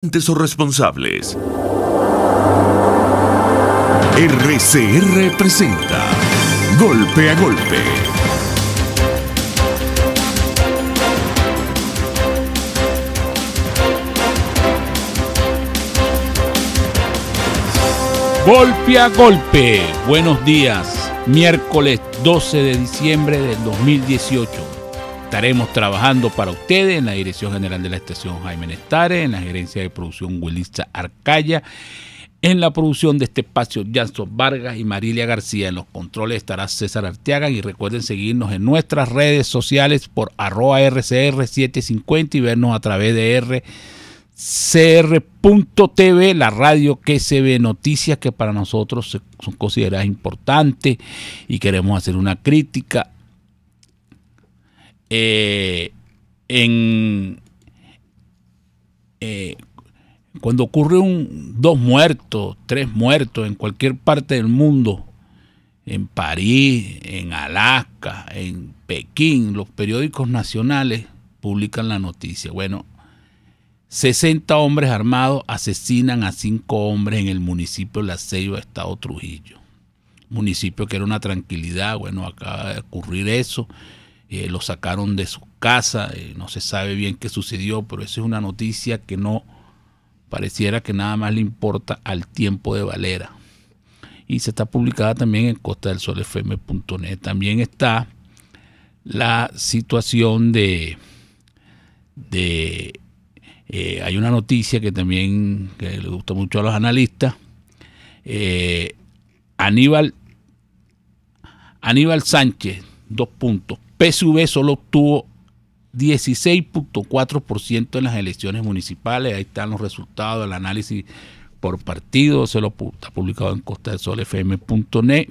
O responsables. RCR presenta Golpe a Golpe. Golpe a Golpe. Buenos días. Miércoles 12 de diciembre del 2018. Estaremos trabajando para ustedes en la dirección general de la estación Jaime Nestares, en la gerencia de producción Wilitza Arcaya, en la producción de este espacio Janson Vargas y Marilia García. En los controles estará César Arteaga y recuerden seguirnos en nuestras redes sociales por @RCR750 y vernos a través de RCR.tv, la radio que se ve, noticias que para nosotros son consideradas importantes y queremos hacer una crítica. Cuando ocurre dos muertos, 3 muertos en cualquier parte del mundo, en París, en Alaska, en Pekín, los periódicos nacionales publican la noticia. Bueno, 60 hombres armados asesinan a 5 hombres en el municipio de La Ceiba, estado Trujillo. Municipio que era una tranquilidad. Bueno, acaba de ocurrir eso. Lo sacaron de su casa, no se sabe bien qué sucedió, pero esa es una noticia que no pareciera que nada más le importa al Tiempo de Valera. Y se está publicada también en costadelsolfm.net. También está la situación hay una noticia que también que le gusta mucho a los analistas. Aníbal Sánchez, 2 puntos. PSV solo obtuvo 16.4% en las elecciones municipales. Ahí están los resultados del análisis por partido. Se lo está publicado en costadelsolfm.net.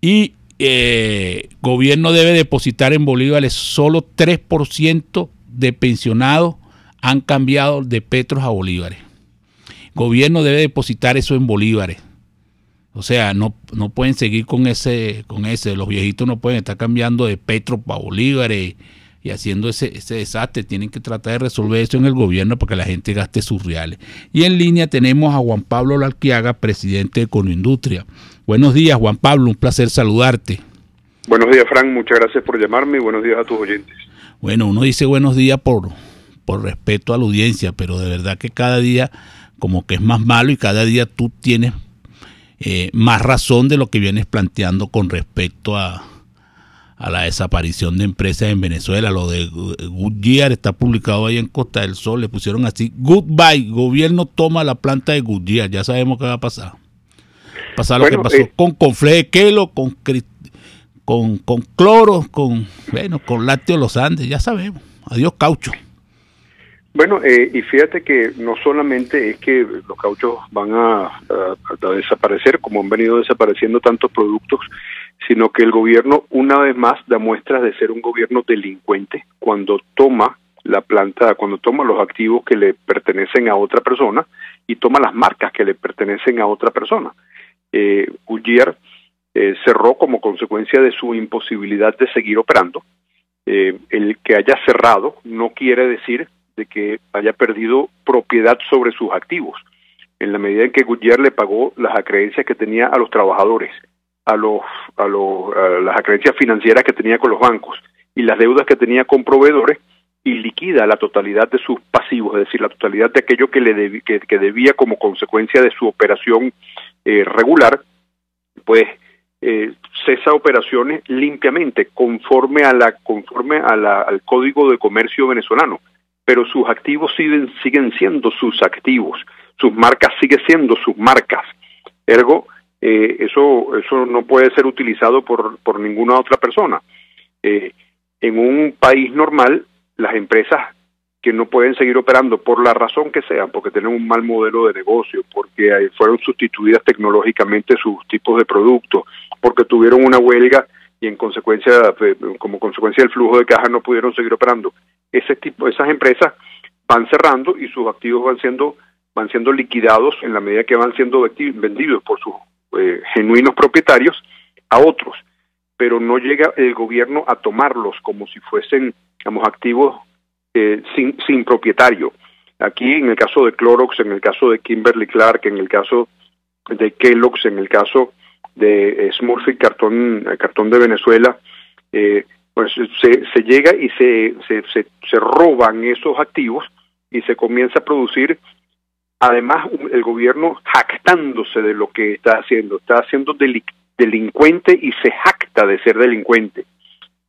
Y gobierno debe depositar en bolívares. Solo 3% de pensionados han cambiado de petros a bolívares. Gobierno debe depositar eso en bolívares. O sea, no pueden seguir con ese. Los viejitos no pueden estar cambiando de petro para bolívares y haciendo ese desastre. Tienen que tratar de resolver eso en el gobierno para que la gente gaste sus reales. Y en línea tenemos a Juan Pablo Larquiaga, presidente de Econoindustria. Buenos días, Juan Pablo, un placer saludarte. Buenos días, Frank, muchas gracias por llamarme y buenos días a tus oyentes. Bueno, uno dice buenos días por respeto a la audiencia, pero de verdad que cada día como que es más malo y cada día tú tienes más razón de lo que vienes planteando con respecto a la desaparición de empresas en Venezuela. Lo de Goodyear está publicado ahí en Costa del Sol, le pusieron así: goodbye, gobierno toma la planta de Goodyear. Ya sabemos qué va a pasar. Lo que pasó con Conflé de Kelo, con cloro, con lácteo Los Andes, ya sabemos. Adiós caucho. Bueno, y fíjate que no solamente es que los cauchos van a desaparecer, como han venido desapareciendo tantos productos, sino que el gobierno una vez más da muestras de ser un gobierno delincuente cuando toma la planta, cuando toma los activos que le pertenecen a otra persona y toma las marcas que le pertenecen a otra persona. Goodyear cerró como consecuencia de su imposibilidad de seguir operando. El que haya cerrado no quiere decir de que haya perdido propiedad sobre sus activos, en la medida en que Goodyear le pagó las acreencias que tenía a los trabajadores, las acreencias financieras que tenía con los bancos y las deudas que tenía con proveedores, y liquida la totalidad de sus pasivos, es decir, la totalidad de aquello que debía como consecuencia de su operación regular, pues cesa operaciones limpiamente conforme al Código de Comercio venezolano. Pero sus activos siguen siendo sus activos, sus marcas siguen siendo sus marcas. Ergo, eso no puede ser utilizado por ninguna otra persona. En un país normal, las empresas que no pueden seguir operando por la razón que sea, porque tienen un mal modelo de negocio, porque fueron sustituidas tecnológicamente sus tipos de productos, porque tuvieron una huelga y como consecuencia del flujo de caja no pudieron seguir operando. Esas empresas van cerrando y sus activos van siendo liquidados en la medida que van siendo vendidos por sus genuinos propietarios a otros, pero no llega el gobierno a tomarlos como si fuesen, digamos, activos sin propietario. Aquí en el caso de Clorox, en el caso de Kimberly-Clark, en el caso de Kellogg's, en el caso de Smurfit Cartón de Venezuela, pues se llega y se roban esos activos y se comienza a producir, además el gobierno jactándose de lo que está haciendo delincuente y se jacta de ser delincuente.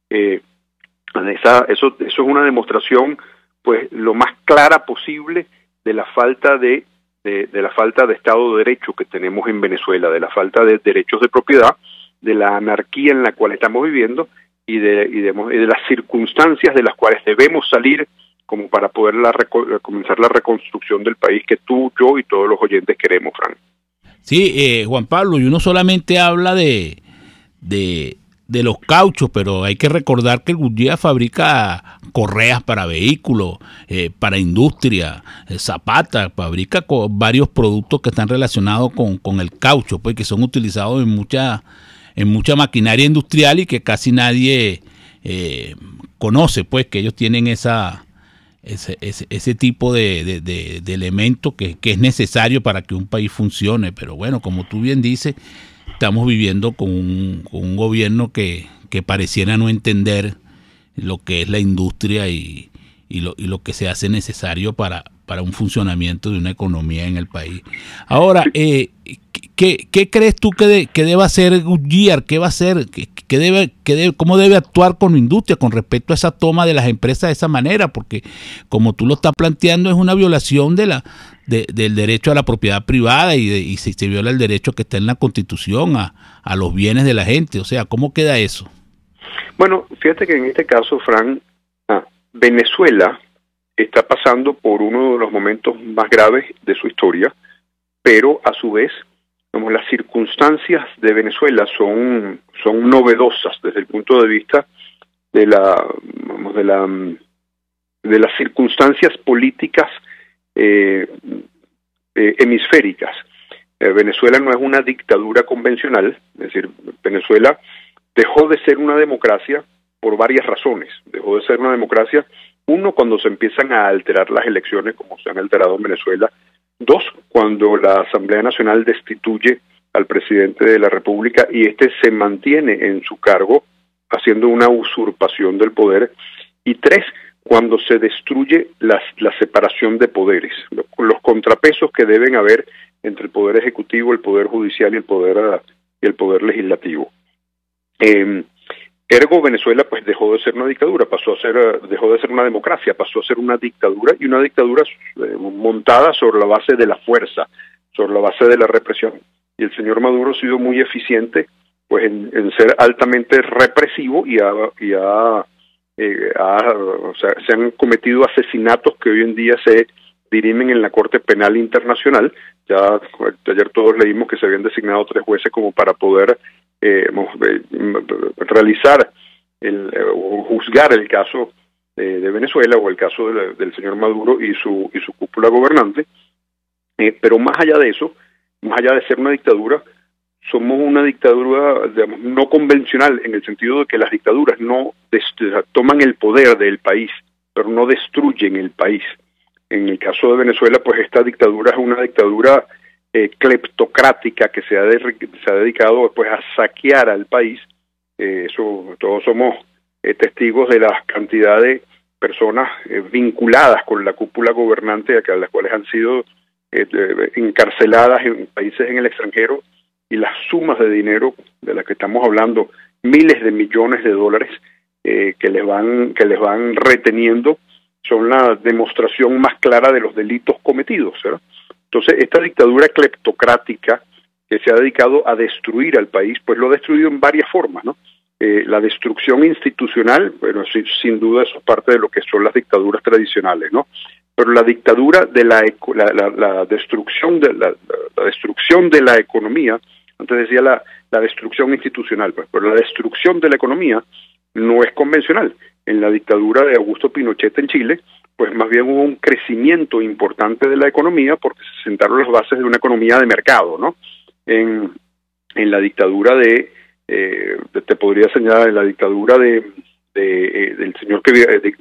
Eso es una demostración, pues, lo más clara posible de la falta de Estado de Derecho que tenemos en Venezuela, de la falta de derechos de propiedad, de la anarquía en la cual estamos viviendo y de las circunstancias de las cuales debemos salir como para poder comenzar la reconstrucción del país que tú, yo y todos los oyentes queremos, Frank. Sí, Juan Pablo, y uno solamente habla de los cauchos, pero hay que recordar que el Goodyear fabrica correas para vehículos, para industria, zapatas, fabrica varios productos que están relacionados con el caucho, pues, que son utilizados en mucha maquinaria industrial y que casi nadie conoce, pues, que ellos tienen ese tipo de elementos que es necesario para que un país funcione. Pero bueno, como tú bien dices, estamos viviendo con un gobierno que pareciera no entender lo que es la industria y lo que se hace necesario para un funcionamiento de una economía en el país. Ahora, ¿qué crees tú que debe hacer Goodyear? ¿Qué va a hacer? ¿Cómo debe actuar con la industria con respecto a esa toma de las empresas de esa manera? Porque como tú lo estás planteando, es una violación del derecho a la propiedad privada y se viola el derecho que está en la Constitución a los bienes de la gente. O sea, ¿cómo queda eso? Bueno, fíjate que en este caso, Fran, Venezuela está pasando por uno de los momentos más graves de su historia, pero a su vez, como las circunstancias de Venezuela son novedosas desde el punto de vista de las circunstancias políticas hemisféricas. Venezuela no es una dictadura convencional, es decir, Venezuela dejó de ser una democracia por varias razones. Dejó de ser una democracia, uno, cuando se empiezan a alterar las elecciones, como se han alterado en Venezuela; dos, cuando la Asamblea Nacional destituye al presidente de la República y este se mantiene en su cargo, haciendo una usurpación del poder; y tres, cuando se destruye la separación de poderes, los contrapesos que deben haber entre el poder ejecutivo, el poder judicial y el poder legislativo. Ergo, Venezuela pues dejó de ser una dictadura, dejó de ser una democracia, pasó a ser una dictadura, y una dictadura montada sobre la base de la fuerza, sobre la base de la represión. Y el señor Maduro ha sido muy eficiente pues en ser altamente represivo y se han cometido asesinatos que hoy en día se dirimen en la Corte Penal Internacional. Ya ayer todos leímos que se habían designado 3 jueces como para poder realizar o juzgar el caso de Venezuela, o el caso del señor Maduro y su cúpula gobernante. Pero más allá de eso, más allá de ser una dictadura, somos una dictadura, digamos, no convencional, en el sentido de que las dictaduras no toman el poder del país, pero no destruyen el país. En el caso de Venezuela, pues esta dictadura es una dictadura cleptocrática que se ha dedicado pues a saquear al país. Todos somos testigos de la cantidad de personas vinculadas con la cúpula gobernante, a las cuales han sido encarceladas en países en el extranjero, y las sumas de dinero de las que estamos hablando, miles de millones de dólares que les van reteniendo, son la demostración más clara de los delitos cometidos, ¿verdad? Entonces, esta dictadura cleptocrática que se ha dedicado a destruir al país, pues lo ha destruido en varias formas, ¿no? La destrucción institucional, bueno, sin duda eso es parte de lo que son las dictaduras tradicionales, ¿no? Pero la dictadura de la destrucción de la economía, antes decía la destrucción institucional, pues, pero la destrucción de la economía no es convencional. En la dictadura de Augusto Pinochet en Chile, pues más bien hubo un crecimiento importante de la economía porque se sentaron las bases de una economía de mercado, ¿no? En la dictadura te podría señalar, en la dictadura del señor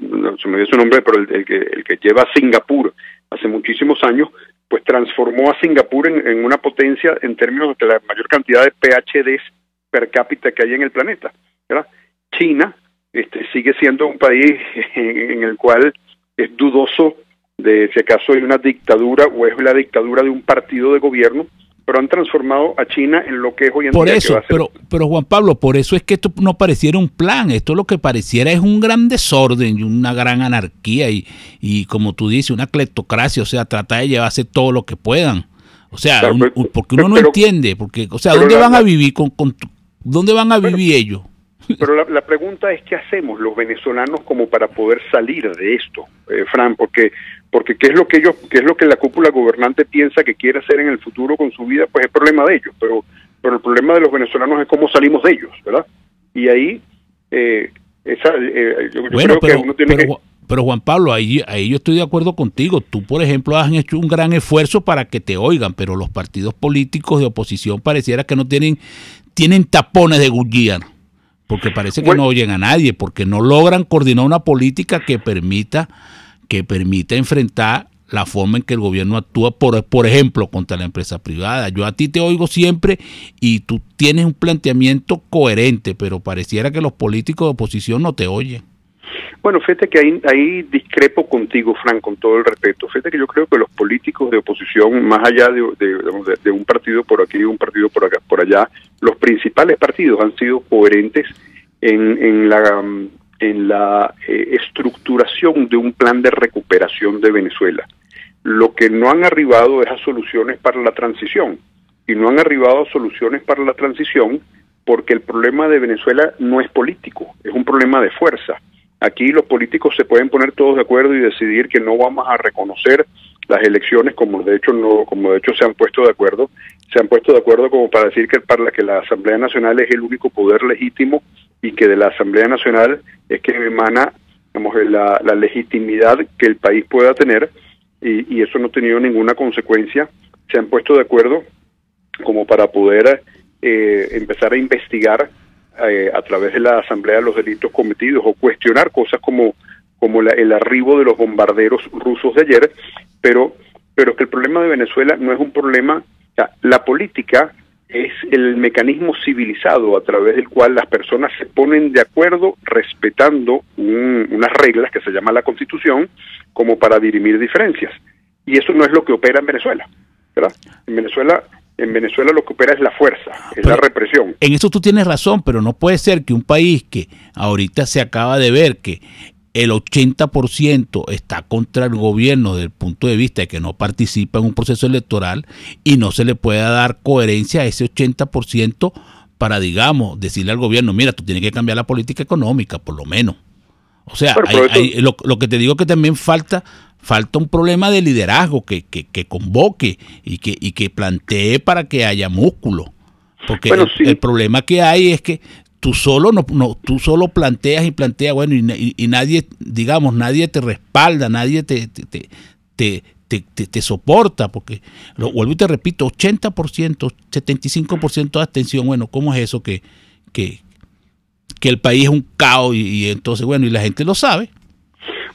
no se me dio su nombre, pero el que lleva a hace muchísimos años, pues transformó a Singapur en una potencia en términos de la mayor cantidad de PhDs per cápita que hay en el planeta, ¿verdad? China sigue siendo un país en el cual es dudoso de si acaso hay una dictadura o es la dictadura de un partido de gobierno, pero han transformado a China en lo que es hoy en día. Por eso, pero Juan Pablo, por eso es que esto no pareciera un plan, esto lo que pareciera es un gran desorden y una gran anarquía y como tú dices, una cleptocracia, o sea, tratar de llevarse todo lo que puedan. O sea, claro, porque uno no entiende, porque, o sea, ¿dónde van a vivir dónde van a vivir ellos? Pero la pregunta es ¿qué hacemos los venezolanos como para poder salir de esto, Fran? Porque qué es lo que la cúpula gobernante piensa que quiere hacer en el futuro con su vida, pues es problema de ellos, pero el problema de los venezolanos es cómo salimos de ellos, ¿verdad? Y ahí yo creo que uno tiene que... Pero Juan Pablo, ahí yo estoy de acuerdo contigo. Tú, por ejemplo, has hecho un gran esfuerzo para que te oigan, pero los partidos políticos de oposición pareciera que no tienen tapones de Goodyear, porque parece que no oyen a nadie, porque no logran coordinar una política que permita enfrentar la forma en que el gobierno actúa, por ejemplo, contra la empresa privada. Yo a ti te oigo siempre y tú tienes un planteamiento coherente, pero pareciera que los políticos de oposición no te oyen. Bueno, fíjate que ahí discrepo contigo, Fran, con todo el respeto. Fíjate que yo creo que los políticos de oposición, más allá de un partido por aquí y un partido por acá, por allá, los principales partidos han sido coherentes en la estructuración de un plan de recuperación de Venezuela. Lo que no han arribado es a soluciones para la transición, y no han arribado a soluciones para la transición porque el problema de Venezuela no es político, es un problema de fuerza. Aquí los políticos se pueden poner todos de acuerdo y decidir que no vamos a reconocer las elecciones, como de hecho se han puesto de acuerdo como para decir que la Asamblea Nacional es el único poder legítimo y que de la Asamblea Nacional es que emana, digamos, la legitimidad que el país pueda tener, y eso no ha tenido ninguna consecuencia. Se han puesto de acuerdo como para poder empezar a investigar a través de la Asamblea los delitos cometidos o cuestionar cosas como el arribo de los bombarderos rusos de ayer, pero que el problema de Venezuela no es un problema, o sea, la política es el mecanismo civilizado a través del cual las personas se ponen de acuerdo respetando unas reglas que se llama la Constitución como para dirimir diferencias, y eso no es lo que opera en Venezuela, ¿verdad? En Venezuela lo que opera es la fuerza, es la represión. En eso tú tienes razón, pero no puede ser que un país que ahorita se acaba de ver que el 80% está contra el gobierno desde el punto de vista de que no participa en un proceso electoral y no se le pueda dar coherencia a ese 80% para, digamos, decirle al gobierno, mira, tú tienes que cambiar la política económica, por lo menos. O sea, lo que te digo que también falta un problema de liderazgo que convoque y que plantee para que haya músculo. Porque el problema que hay es que tú solo planteas y planteas, bueno, y nadie, digamos, nadie te respalda, nadie te soporta, porque, vuelvo y te repito, 80%, 75% de abstención. Bueno, ¿cómo es eso que el país es un caos y entonces, bueno, y la gente lo sabe?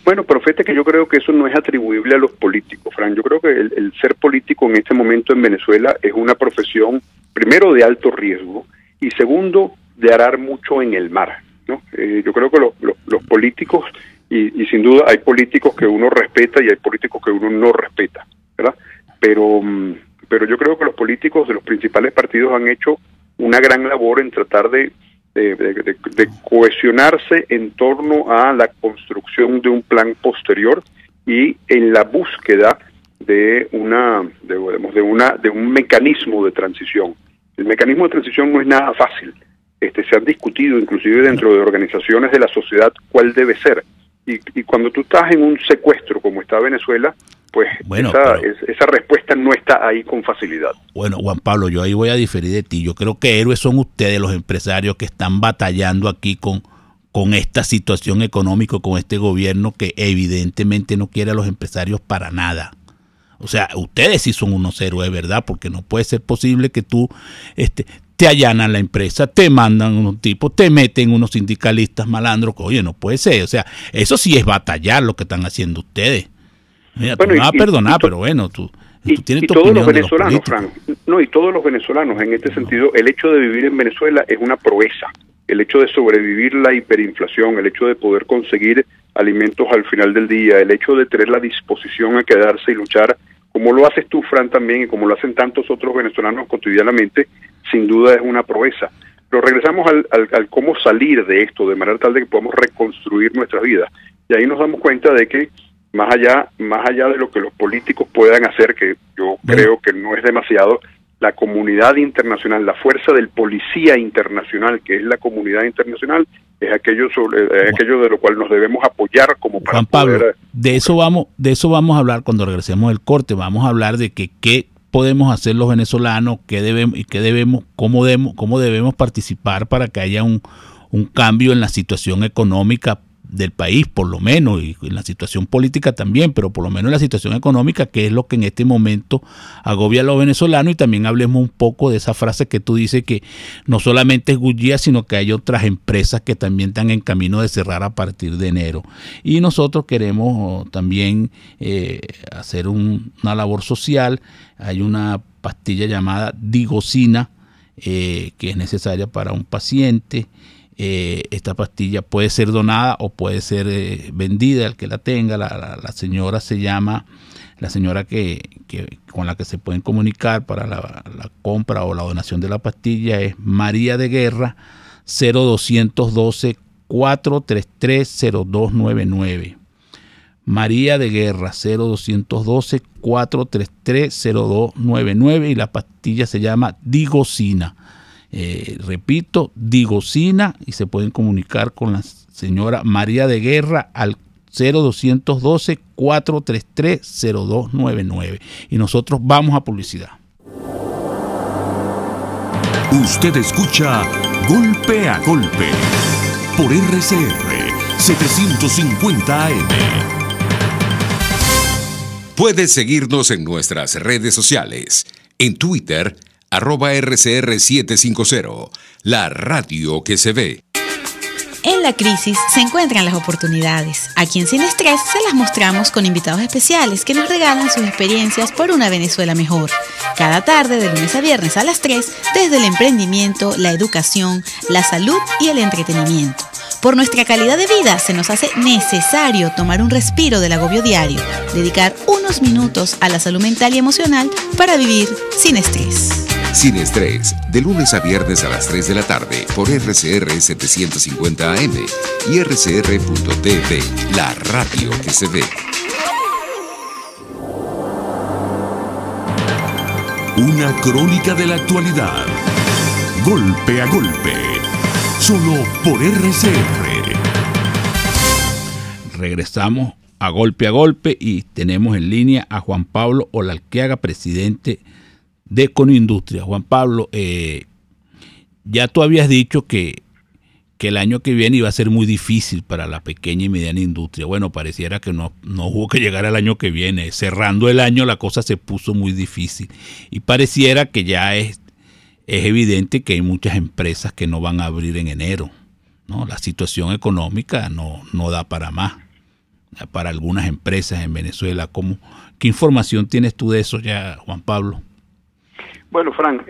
Bueno, pero fíjate que yo creo que eso no es atribuible a los políticos, Fran. Yo creo que el ser político en este momento en Venezuela es una profesión, primero, de alto riesgo, y segundo, de arar mucho en el mar, ¿no? Yo creo que los políticos, y sin duda hay políticos que uno respeta y hay políticos que uno no respeta, ¿verdad? Pero yo creo que los políticos de los principales partidos han hecho una gran labor en tratar de cohesionarse en torno a la construcción de un plan posterior y en la búsqueda de un mecanismo de transición. El mecanismo de transición no es nada fácil. Se han discutido inclusive dentro de organizaciones de la sociedad cuál debe ser. Y cuando tú estás en un secuestro como está Venezuela, pues bueno, esa respuesta no está ahí con facilidad. Bueno, Juan Pablo, yo ahí voy a diferir de ti. Yo creo que héroes son ustedes, los empresarios, que están batallando aquí con esta situación económica, con este gobierno que evidentemente no quiere a los empresarios para nada. O sea, ustedes sí son unos héroes, ¿verdad? Porque no puede ser posible que tú te allanan la empresa, te mandan unos tipos, te meten unos sindicalistas malandros. Oye, no puede ser. O sea, eso sí es batallar lo que están haciendo ustedes. Mira, tú me vas a perdonar, pero bueno, tú tienes tu todos opinión los de los venezolanos, políticos. Frank, y todos los venezolanos en este sentido, el hecho de vivir en Venezuela es una proeza. El hecho de sobrevivir la hiperinflación, el hecho de poder conseguir alimentos al final del día, el hecho de tener la disposición a quedarse y luchar, como lo haces tú, Fran, también, y como lo hacen tantos otros venezolanos cotidianamente, sin duda es una proeza. Pero regresamos al cómo salir de esto, de manera tal de que podamos reconstruir nuestra vida. Y ahí nos damos cuenta de que más allá de lo que los políticos puedan hacer, que yo creo que no es demasiado, la comunidad internacional, la fuerza del policía internacional, que es la comunidad internacional, es aquello de lo cual nos debemos apoyar como para Juan Pablo, poder... de eso vamos a hablar cuando regresemos del corte. Vamos a hablar de qué podemos hacer los venezolanos, cómo debemos participar para que haya un cambio en la situación económica del país, por lo menos, y en la situación política también, pero por lo menos en la situación económica, que es lo que en este momento agobia a los venezolanos. Y también hablemos un poco de esa frase que tú dices, que no solamente es Goodyear, sino que hay otras empresas que también están en camino de cerrar a partir de enero. Y nosotros queremos también hacer una labor social. Hay una pastilla llamada Digosina, que es necesaria para un paciente. Esta pastilla puede ser donada o puede ser vendida al que la tenga. La señora se llama, la señora con la que se pueden comunicar para la compra o la donación de la pastilla es María de Guerra, 0212 433 0299. María de Guerra, 0212 433 0299, y la pastilla se llama Digosina. Repito, Digosina, y se pueden comunicar con la señora María de Guerra al 0212 433 0299. Y nosotros vamos a publicidad. Usted escucha Golpe a Golpe por RCR 750 AM. Puedes seguirnos en nuestras redes sociales. En Twitter, @RCR750, la radio que se ve. En la crisis se encuentran las oportunidades. Aquí en Sin Estrés se las mostramos con invitados especiales que nos regalan sus experiencias por una Venezuela mejor. Cada tarde, de lunes a viernes a las 3, desde el emprendimiento, la educación, la salud y el entretenimiento. Por nuestra calidad de vida se nos hace necesario tomar un respiro del agobio diario, dedicar unos minutos a la salud mental y emocional para vivir sin estrés. Sin Estrés, de lunes a viernes a las 3 de la tarde por RCR 750 AM y rcr.tv, la radio que se ve. Una crónica de la actualidad. Golpe a golpe. Solo por RCR. Regresamos a Golpe y tenemos en línea a Juan Pablo Olalqueaga, presidente de Conindustria. Juan Pablo, ya tú habías dicho que el año que viene iba a ser muy difícil para la pequeña y mediana industria. Bueno, pareciera que no hubo que llegar al año que viene. Cerrando el año la cosa se puso muy difícil y pareciera que ya es evidente que hay muchas empresas que no van a abrir en enero, ¿no? La situación económica no da para más, para algunas empresas en Venezuela. ¿Qué información tienes tú de eso ya, Juan Pablo? Bueno, Fran,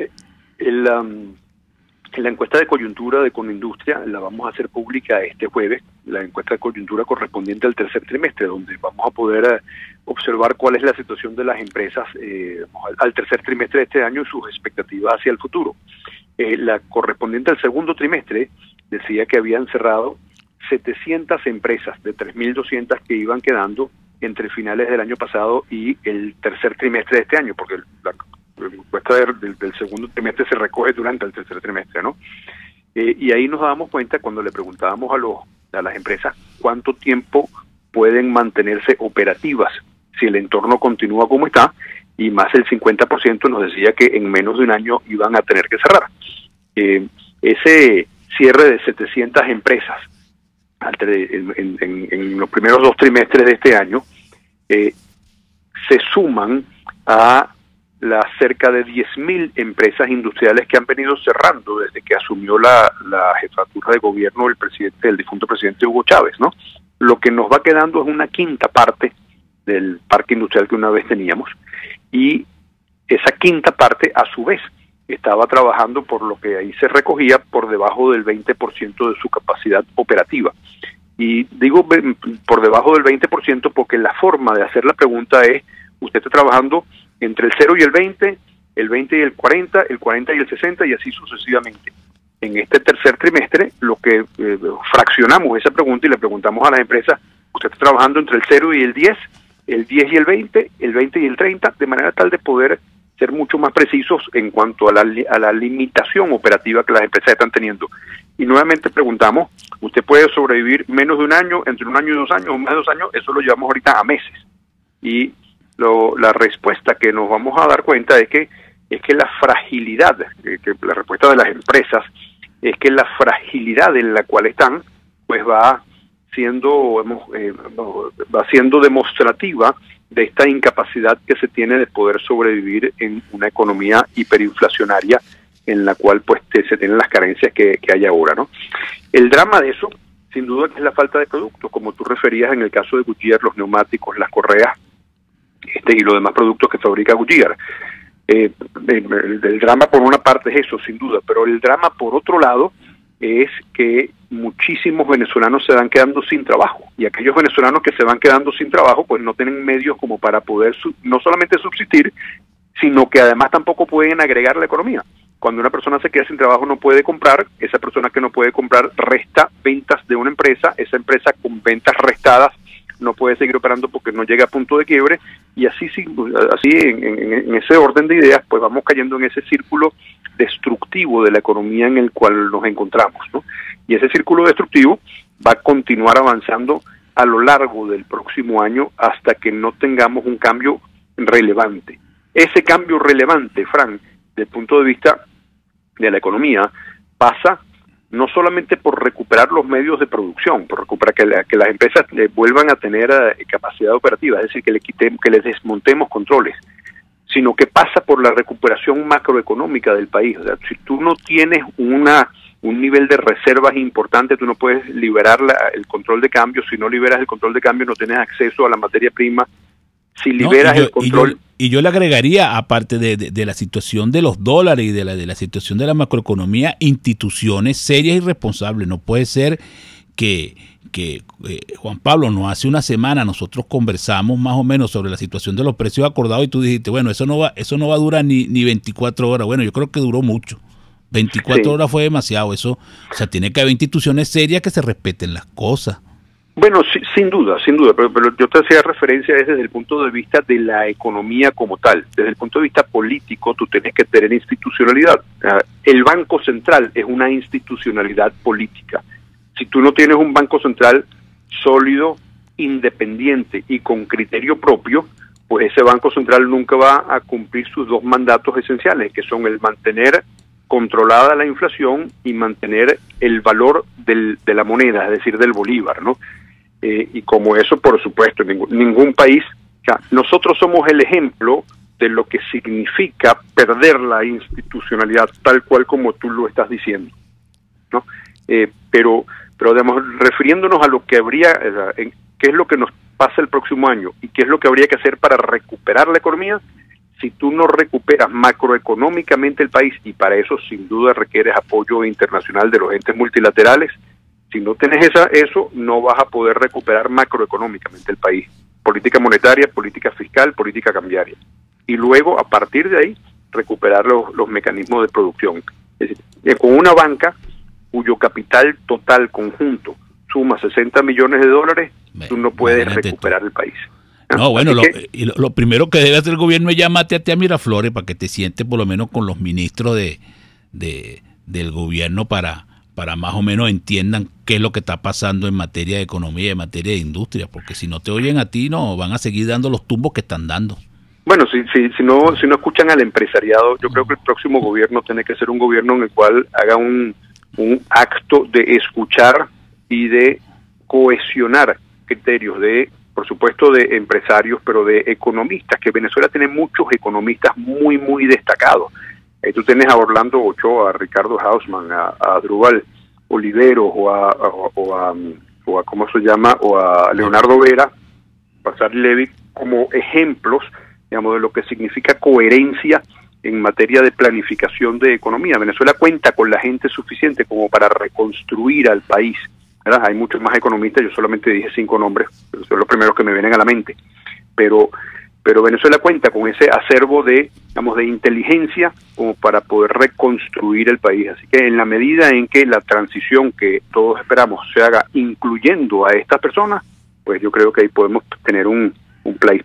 la encuesta de coyuntura de Conindustria la vamos a hacer pública este jueves, la encuesta de coyuntura correspondiente al tercer trimestre, donde vamos a poder observar cuál es la situación de las empresas al tercer trimestre de este año y sus expectativas hacia el futuro. La correspondiente al segundo trimestre decía que habían cerrado 700 empresas de 3.200 que iban quedando entre finales del año pasado y el tercer trimestre de este año, porque la encuesta del segundo trimestre se recoge durante el tercer trimestre, ¿no? Y ahí nos dábamos cuenta cuando le preguntábamos a las empresas cuánto tiempo pueden mantenerse operativas si el entorno continúa como está, y más del 50% nos decía que en menos de un año iban a tener que cerrar. Ese cierre de 700 empresas en los primeros 2 trimestres de este año se suman a las cerca de 10.000 empresas industriales que han venido cerrando desde que asumió la jefatura de gobierno el difunto presidente Hugo Chávez, ¿no? Lo que nos va quedando es una quinta parte del parque industrial que una vez teníamos, y esa quinta parte a su vez estaba trabajando por lo que ahí se recogía por debajo del 20% de su capacidad operativa. Y digo por debajo del 20% porque la forma de hacer la pregunta es, usted está trabajando entre el 0 y el 20 y el 40 y el 60 y así sucesivamente. En este tercer trimestre, lo que fraccionamos esa pregunta y le preguntamos a las empresas, usted está trabajando entre el 0 y el 10 y el 20 y el 30, de manera tal de poder ser mucho más precisos en cuanto a la limitación operativa que las empresas están teniendo. Y nuevamente preguntamos, ¿usted puede sobrevivir menos de un año, entre un año y 2 años, o más de 2 años? Eso lo llevamos ahorita a meses. Y la respuesta que nos vamos a dar cuenta es que la fragilidad, que la respuesta de las empresas es que la fragilidad en la cual están, pues va siendo demostrativa de esta incapacidad que se tiene de poder sobrevivir en una economía hiperinflacionaria en la cual pues se tienen las carencias que hay ahora, ¿no? El drama de eso, sin duda, que es la falta de productos, como tú referías en el caso de Goodyear, los neumáticos, las correas y los demás productos que fabrica Goodyear. El drama por una parte es eso, sin duda, pero el drama por otro lado es que muchísimos venezolanos se van quedando sin trabajo, y aquellos venezolanos que se van quedando sin trabajo pues no tienen medios como para poder no solamente subsistir, sino que además tampoco pueden agregar la economía. Cuando una persona se queda sin trabajo no puede comprar, esa persona que no puede comprar resta ventas de una empresa, esa empresa con ventas restadas no puede seguir operando porque no llega a punto de quiebre, y así en ese orden de ideas pues vamos cayendo en ese círculo destructivo de la economía en el cual nos encontramos, ¿no? Y ese círculo destructivo va a continuar avanzando a lo largo del próximo año hasta que no tengamos un cambio relevante. Ese cambio relevante, Fran, desde el punto de vista de la economía, pasa no solamente por recuperar los medios de producción, por recuperar que las empresas vuelvan a tener capacidad operativa, es decir, que les desmontemos controles, sino que pasa por la recuperación macroeconómica del país. O sea, si tú no tienes un nivel de reservas importante, tú no puedes liberar el control de cambio. Si no liberas el control de cambio, no tienes acceso a la materia prima. Si liberas el control... Y yo le agregaría, aparte de la situación de los dólares y de la situación de la macroeconomía, instituciones serias y responsables. No puede ser que Juan Pablo, no hace una semana nosotros conversamos más o menos sobre la situación de los precios acordados y tú dijiste, bueno, eso no va a durar ni 24 horas. Bueno, yo creo que duró mucho. 24 horas fue demasiado. Eso, o sea, tiene que haber instituciones serias que se respeten las cosas. Bueno, sí, sin duda, pero yo te hacía referencia desde el punto de vista de la economía como tal. Desde el punto de vista político, tú tienes que tener institucionalidad. El Banco Central es una institucionalidad política. Si tú no tienes un Banco Central sólido, independiente y con criterio propio, pues ese Banco Central nunca va a cumplir sus dos mandatos esenciales, que son el mantener controlada la inflación y mantener el valor de la moneda, es decir, del bolívar, ¿no? Y como eso, por supuesto, ningún país, o sea, nosotros somos el ejemplo de lo que significa perder la institucionalidad, tal cual como tú lo estás diciendo, ¿no? Pero digamos, refiriéndonos a lo que habría, qué es lo que nos pasa el próximo año y qué es lo que habría que hacer para recuperar la economía. Si tú no recuperas macroeconómicamente el país, y para eso sin duda requieres apoyo internacional de los entes multilaterales, si no tienes eso, no vas a poder recuperar macroeconómicamente el país. Política monetaria, política fiscal, política cambiaria. Y luego, a partir de ahí, recuperar los mecanismos de producción. Es decir, con una banca cuyo capital total conjunto suma $60 millones, tú no puedes recuperar el país. No, bueno, lo primero que debe hacer el gobierno es llamarte a ti a Miraflores para que te sientes por lo menos con los ministros del gobierno para más o menos entiendan qué es lo que está pasando en materia de economía y en materia de industria, porque si no te oyen a ti, no van a seguir dando los tumbos que están dando. Bueno, si no escuchan al empresariado, yo creo que el próximo gobierno tiene que ser un gobierno en el cual haga un acto de escuchar y de cohesionar criterios por supuesto, de empresarios, pero de economistas, que Venezuela tiene muchos economistas muy, muy destacados. Ahí tú tienes a Orlando Ochoa, a Ricardo Hausmann, a Adrúbal Oliveros, o a ¿cómo se llama? O a Leonardo Vera, a Sari Levy, como ejemplos, digamos, de lo que significa coherencia en materia de planificación de economía. Venezuela cuenta con la gente suficiente como para reconstruir al país, ¿verdad? Hay muchos más economistas, yo solamente dije 5 nombres, pero son los primeros que me vienen a la mente, pero Venezuela cuenta con ese acervo de, digamos, de inteligencia como para poder reconstruir el país. Así que en la medida en que la transición que todos esperamos se haga incluyendo a estas personas, pues yo creo que ahí podemos tener un país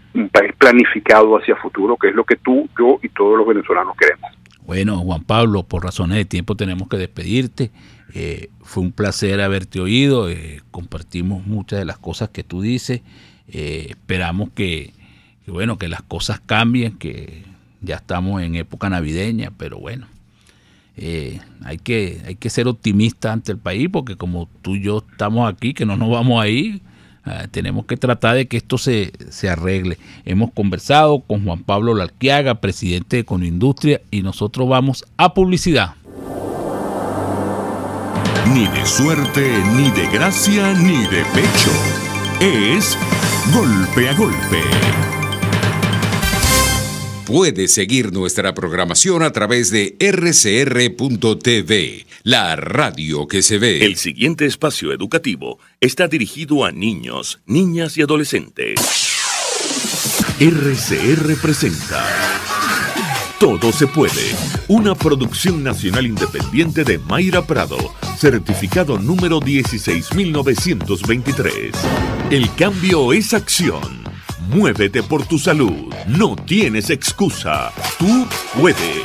planificado hacia futuro, que es lo que tú, yo y todos los venezolanos queremos. Bueno, Juan Pablo, por razones de tiempo tenemos que despedirte. Fue un placer haberte oído, compartimos muchas de las cosas que tú dices. Esperamos que las cosas cambien, que ya estamos en época navideña, pero bueno, hay que ser optimistas ante el país, porque como tú y yo estamos aquí, que no nos vamos a ir, tenemos que tratar de que esto se arregle. Hemos conversado con Juan Pablo Larquiaga, presidente de Econoindustria, y nosotros vamos a publicidad. Ni de suerte, ni de gracia, ni de pecho. Es Golpe a Golpe. Puedes seguir nuestra programación a través de rcr.tv, la radio que se ve. El siguiente espacio educativo está dirigido a niños, niñas y adolescentes. RCR presenta Todo se puede, una producción nacional independiente de Mayra Prado, certificado número 16923. El cambio es acción. Muévete por tu salud. No tienes excusa. Tú puedes.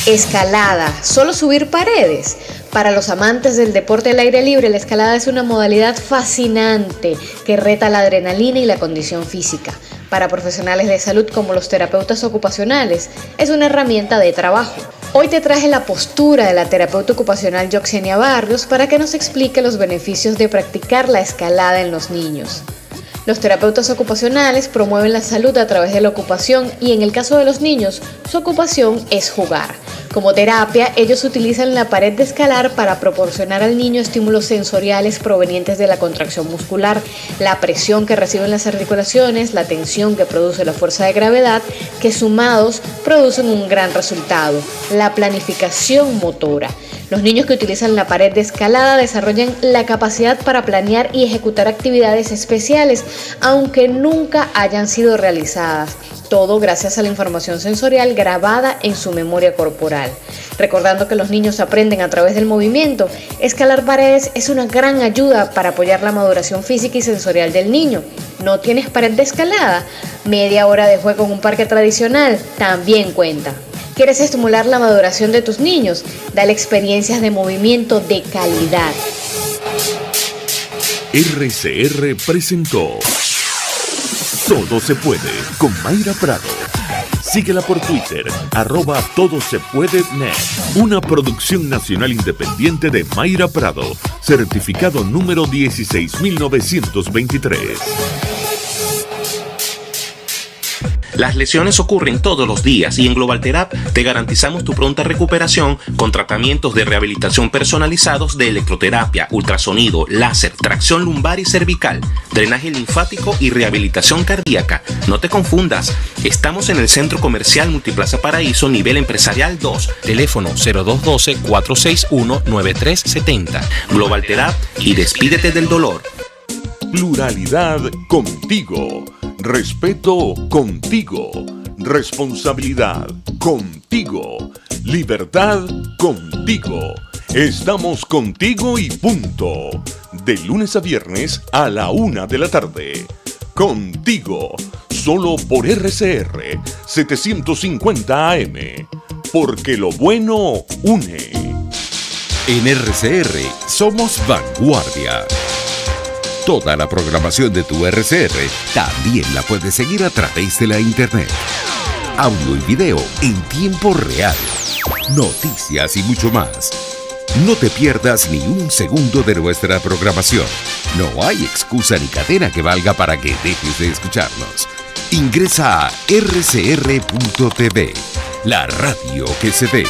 Escalada. ¿Solo subir paredes? Para los amantes del deporte al aire libre, la escalada es una modalidad fascinante que reta la adrenalina y la condición física. Para profesionales de salud como los terapeutas ocupacionales, es una herramienta de trabajo. Hoy te traje la postura de la terapeuta ocupacional Yoxenia Barrios para que nos explique los beneficios de practicar la escalada en los niños. Los terapeutas ocupacionales promueven la salud a través de la ocupación y en el caso de los niños, su ocupación es jugar. Como terapia, ellos utilizan la pared de escalar para proporcionar al niño estímulos sensoriales provenientes de la contracción muscular, la presión que reciben las articulaciones, la tensión que produce la fuerza de gravedad, que sumados producen un gran resultado, la planificación motora. Los niños que utilizan la pared de escalada desarrollan la capacidad para planear y ejecutar actividades especiales, aunque nunca hayan sido realizadas. Todo gracias a la información sensorial grabada en su memoria corporal. Recordando que los niños aprenden a través del movimiento, escalar paredes es una gran ayuda para apoyar la maduración física y sensorial del niño. ¿No tienes pared de escalada? Media hora de juego en un parque tradicional también cuenta. ¿Quieres estimular la maduración de tus niños? Dale experiencias de movimiento de calidad. RCR presentó Todo se puede con Mayra Prado. Síguela por Twitter, @todosepuedenet. Una producción nacional independiente de Mayra Prado, certificado número 16923. Las lesiones ocurren todos los días y en Globalterap te garantizamos tu pronta recuperación con tratamientos de rehabilitación personalizados de electroterapia, ultrasonido, láser, tracción lumbar y cervical, drenaje linfático y rehabilitación cardíaca. No te confundas, estamos en el Centro Comercial Multiplaza Paraíso, nivel empresarial 2, teléfono 0212-461-9370. Globalterap y despídete del dolor. Pluralidad contigo. Respeto contigo. Responsabilidad contigo. Libertad contigo. Estamos contigo y punto. De lunes a viernes a la 1 de la tarde. Contigo. Solo por RCR 750 AM. Porque lo bueno une. En RCR somos vanguardia. Toda la programación de tu RCR también la puedes seguir a través de la internet. Audio y video en tiempo real. Noticias y mucho más. No te pierdas ni un segundo de nuestra programación. No hay excusa ni cadena que valga para que dejes de escucharnos. Ingresa a rcr.tv, la radio que se ve.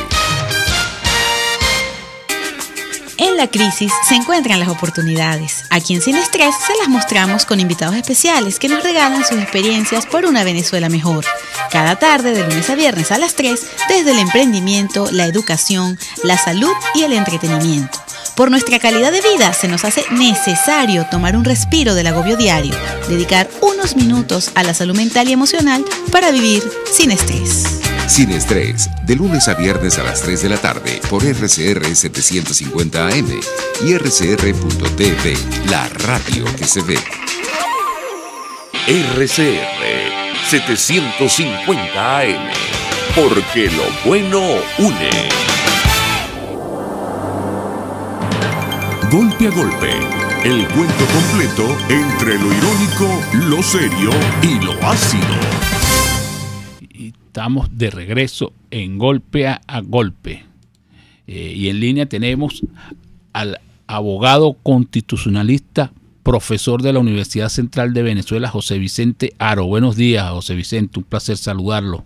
En En la crisis se encuentran las oportunidades. Aquí en Sin Estrés se las mostramos con invitados especiales que nos regalan sus experiencias por una Venezuela mejor. Cada tarde, de lunes a viernes a las 3, desde el emprendimiento, la educación, la salud y el entretenimiento. Por nuestra calidad de vida se nos hace necesario tomar un respiro del agobio diario, dedicar unos minutos a la salud mental y emocional para vivir sin estrés. Sin Estrés, de lunes a viernes a las 3 de la tarde por RCR 750 AM y rcr.tv, la radio que se ve. RCR 750 AM, porque lo bueno une. Golpe a golpe, el cuento completo entre lo irónico, lo serio y lo ácido. Estamos de regreso en Golpe a Golpe. Y en línea tenemos al abogado constitucionalista, profesor de la Universidad Central de Venezuela, José Vicente Haro. Buenos días, José Vicente, un placer saludarlo.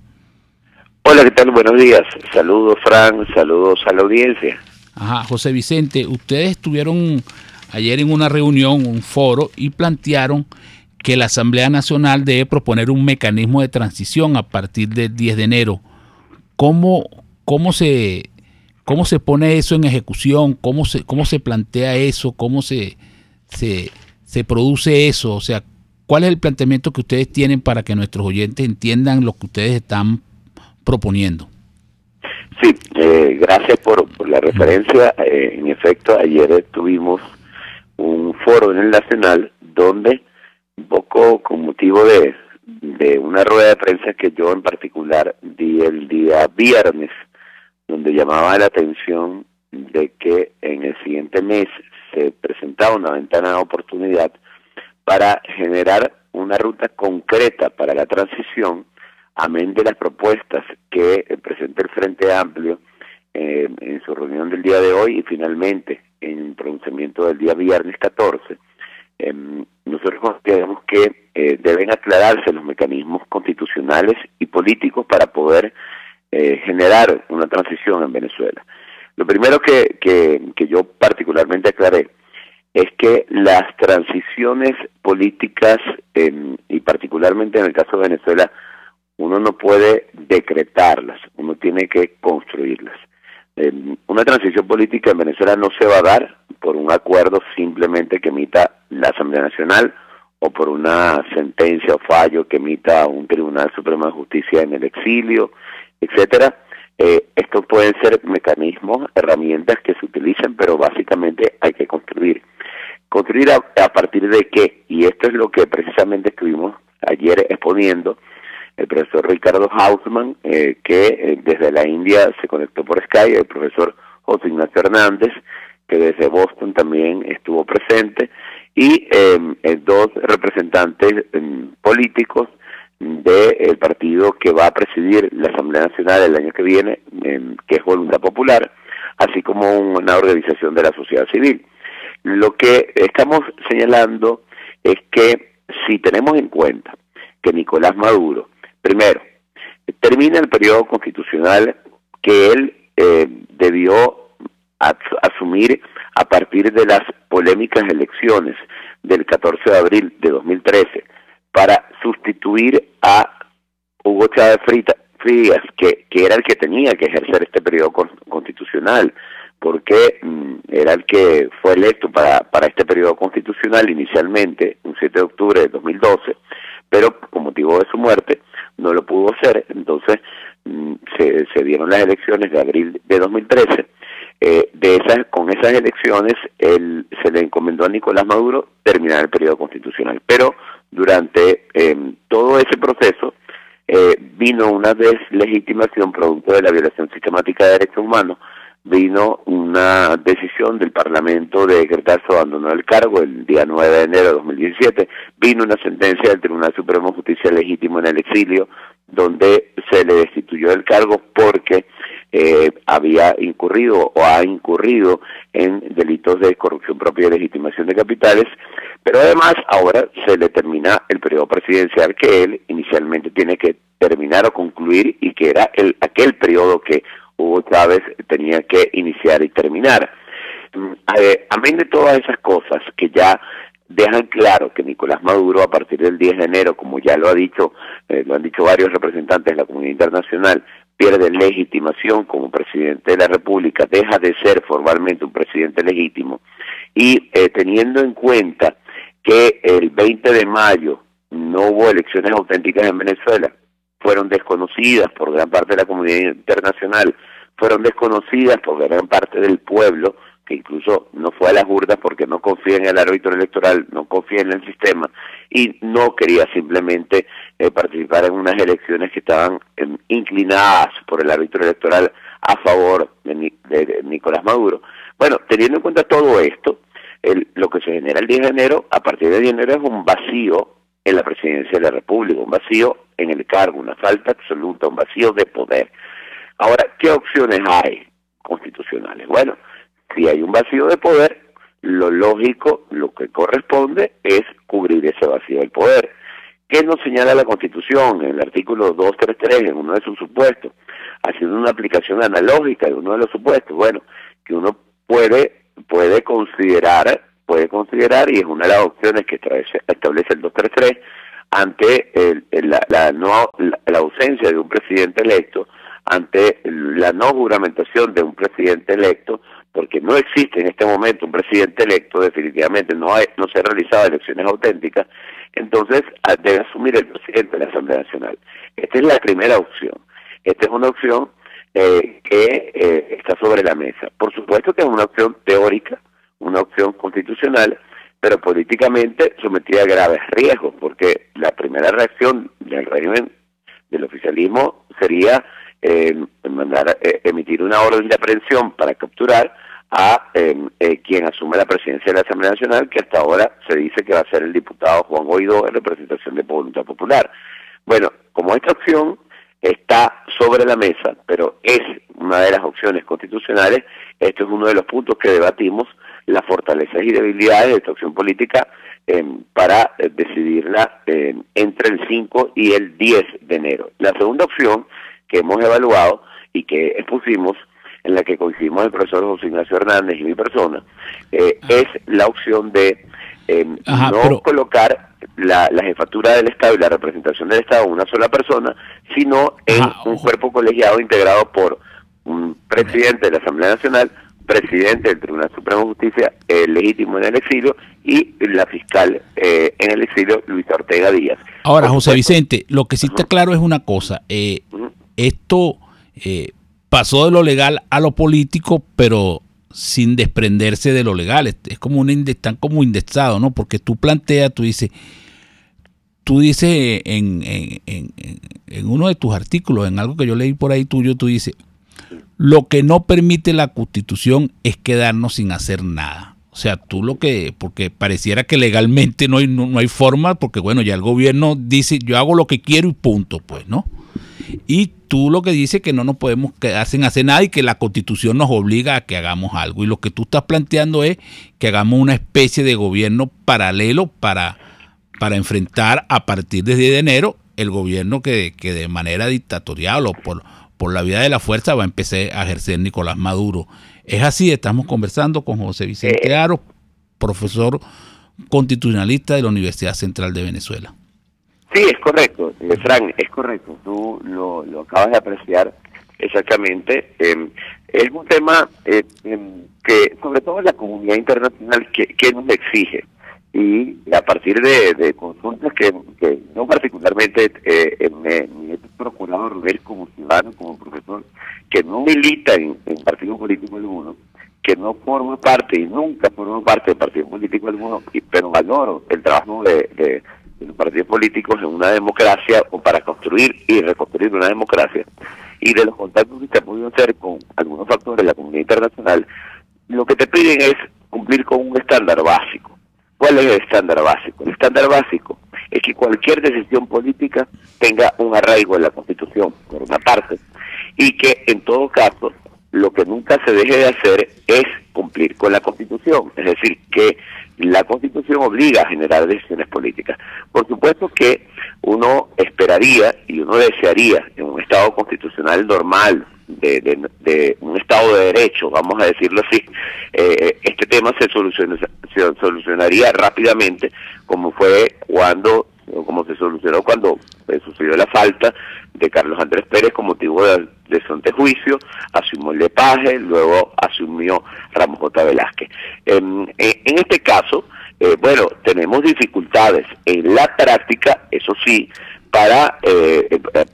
Hola, ¿qué tal? Buenos días. Saludos, Fran, saludos a la audiencia. Ajá, José Vicente, ustedes estuvieron ayer en una reunión, un foro, y plantearon que la Asamblea Nacional debe proponer un mecanismo de transición a partir del 10 de enero. ¿Cómo se pone eso en ejecución? ¿Cómo se plantea eso? ¿Cómo se produce eso? O sea, ¿cuál es el planteamiento que ustedes tienen para que nuestros oyentes entiendan lo que ustedes están proponiendo? Sí, gracias por la referencia. En efecto, ayer tuvimos un foro en el Nacional donde, un poco con motivo de una rueda de prensa que yo en particular di el día viernes, donde llamaba la atención de que en el siguiente mes se presentaba una ventana de oportunidad para generar una ruta concreta para la transición, amén de las propuestas que presenta el Frente Amplio en su reunión del día de hoy y finalmente en el pronunciamiento del día viernes 14. Nosotros consideramos que deben aclararse los mecanismos constitucionales y políticos para poder generar una transición en Venezuela. Lo primero que yo particularmente aclaré es que las transiciones políticas, y particularmente en el caso de Venezuela, uno no puede decretarlas, uno tiene que construirlas. Una transición política en Venezuela no se va a dar por un acuerdo simplemente que emita la Asamblea Nacional o por una sentencia o fallo que emita un Tribunal Supremo de Justicia en el exilio, etcétera. Estos pueden ser mecanismos, herramientas que se utilizan, pero básicamente hay que construir. ¿Construir a partir de qué? Y esto es lo que precisamente estuvimos ayer exponiendo el profesor Ricardo Hausmann, que desde la India se conectó por Skype, el profesor José Ignacio Hernández, que desde Boston también estuvo presente, y dos representantes políticos del partido que va a presidir la Asamblea Nacional el año que viene, que es Voluntad Popular, así como una organización de la sociedad civil. Lo que estamos señalando es que si tenemos en cuenta que Nicolás Maduro, primero, termina el periodo constitucional que él debió asumir a partir de las polémicas elecciones del 14 de abril de 2013 para sustituir a Hugo Chávez Frías, que era el que tenía que ejercer este periodo constitucional, porque era el que fue electo para este periodo constitucional inicialmente, un 7 de octubre de 2012, pero con motivo de su muerte no lo pudo hacer. Entonces se dieron las elecciones de abril de 2013. Con esas elecciones se le encomendó a Nicolás Maduro terminar el periodo constitucional, pero durante todo ese proceso vino una deslegitimación producto de la violación sistemática de derechos humanos, vino una decisión del Parlamento de decretar su abandono del cargo el día 9 de enero de 2017, vino una sentencia del Tribunal Supremo de Justicia legítimo en el exilio, donde se le destituyó del cargo porque había incurrido o ha incurrido en delitos de corrupción propia y legitimación de capitales, pero además ahora se le termina el periodo presidencial que él inicialmente tiene que terminar o concluir y que era aquel periodo que Hugo Chávez tenía que iniciar y terminar. amén de todas esas cosas que ya dejan claro que Nicolás Maduro, a partir del 10 de enero, como ya lo han dicho varios representantes de la comunidad internacional, pierde legitimación como presidente de la República, deja de ser formalmente un presidente legítimo, y teniendo en cuenta que el 20 de mayo no hubo elecciones auténticas en Venezuela, fueron desconocidas por gran parte de la comunidad internacional, fueron desconocidas por gran parte del pueblo, que incluso no fue a las urnas porque no confía en el árbitro electoral, no confía en el sistema, y no quería simplemente participar en unas elecciones que estaban inclinadas por el árbitro electoral a favor de Nicolás Maduro. Bueno, teniendo en cuenta todo esto, lo que se genera el 10 de enero, a partir del 10 de enero, es un vacío en la presidencia de la República, un vacío en el cargo, una falta absoluta, un vacío de poder. Ahora, ¿qué opciones hay constitucionales? Bueno, si hay un vacío de poder, lo lógico, lo que corresponde es cubrir ese vacío del poder. ¿Qué nos señala la Constitución en el artículo 233, en uno de sus supuestos? Haciendo una aplicación analógica de uno de los supuestos, bueno, que uno puede considerar, y es una de las opciones que establece el 233, ante la ausencia de un presidente electo, ante la no juramentación de un presidente electo, porque no existe en este momento un presidente electo, definitivamente no se han realizado elecciones auténticas, entonces debe asumir el presidente de la Asamblea Nacional. Esta es la primera opción. Esta es una opción que está sobre la mesa. Por supuesto que es una opción teórica, una opción constitucional, pero políticamente sometida a graves riesgos, porque la primera reacción del régimen del oficialismo sería emitir una orden de aprehensión para capturar a quien asume la presidencia de la Asamblea Nacional, que hasta ahora se dice que va a ser el diputado Juan Guaidó en representación de Voluntad Popular. Bueno, como esta opción está sobre la mesa, pero es una de las opciones constitucionales, esto es uno de los puntos que debatimos, las fortalezas y debilidades de esta opción política para decidirla entre el 5 y el 10 de enero. La segunda opción que hemos evaluado y que expusimos, en la que coincidimos el profesor José Ignacio Hernández y mi persona, es la opción de colocar la jefatura del Estado y la representación del Estado en una sola persona, sino en un cuerpo colegiado integrado por un presidente de la Asamblea Nacional, presidente del Tribunal Supremo de Justicia, legítimo en el exilio, y la fiscal en el exilio, Luisa Ortega Díaz. Ahora, José Vicente, lo que sí está claro es una cosa, esto pasó de lo legal a lo político, pero sin desprenderse de lo legal. Es como están como indexados, ¿no? Porque tú dices en uno de tus artículos, en algo que yo leí por ahí tuyo, tú dices, lo que no permite la Constitución es quedarnos sin hacer nada. O sea, porque pareciera que legalmente no hay forma, porque bueno, ya el gobierno dice, yo hago lo que quiero y punto, pues, ¿no? Y tú lo que dices que no nos podemos quedar sin hacer nada y que la Constitución nos obliga a que hagamos algo. Y lo que tú estás planteando es que hagamos una especie de gobierno paralelo para enfrentar a partir del 10 de enero el gobierno que de manera dictatorial o por la vía de la fuerza va a empezar a ejercer Nicolás Maduro. Es así, estamos conversando con José Vicente Aro, profesor constitucionalista de la Universidad Central de Venezuela. Sí, es correcto, Fran, es correcto, tú lo acabas de apreciar exactamente. Es un tema que sobre todo la comunidad internacional que nos exige, y a partir de consultas que no particularmente me he procurado ver como ciudadano, como profesor, que no milita en partido político alguno, que no forma parte y nunca forma parte de partido político alguno, pero valoro el trabajo de los partidos políticos en una democracia o para construir y reconstruir una democracia, y de los contactos que se ha podido hacer con algunos factores de la comunidad internacional, lo que te piden es cumplir con un estándar básico. ¿Cuál es el estándar básico? El estándar básico es que cualquier decisión política tenga un arraigo en la Constitución, por una parte, y que en todo caso lo que nunca se deje de hacer es cumplir con la Constitución, es decir, que la Constitución obliga a generar decisiones políticas. Por supuesto que uno esperaría y uno desearía en un Estado constitucional normal, de un Estado de Derecho, vamos a decirlo así, este tema se solucionaría rápidamente, como se solucionó cuando sucedió la falta de Carlos Andrés Pérez con motivo de su antejuicio, asumió Lepage, luego asumió Ramos J. Velázquez. En este caso, bueno, tenemos dificultades en la práctica, eso sí, para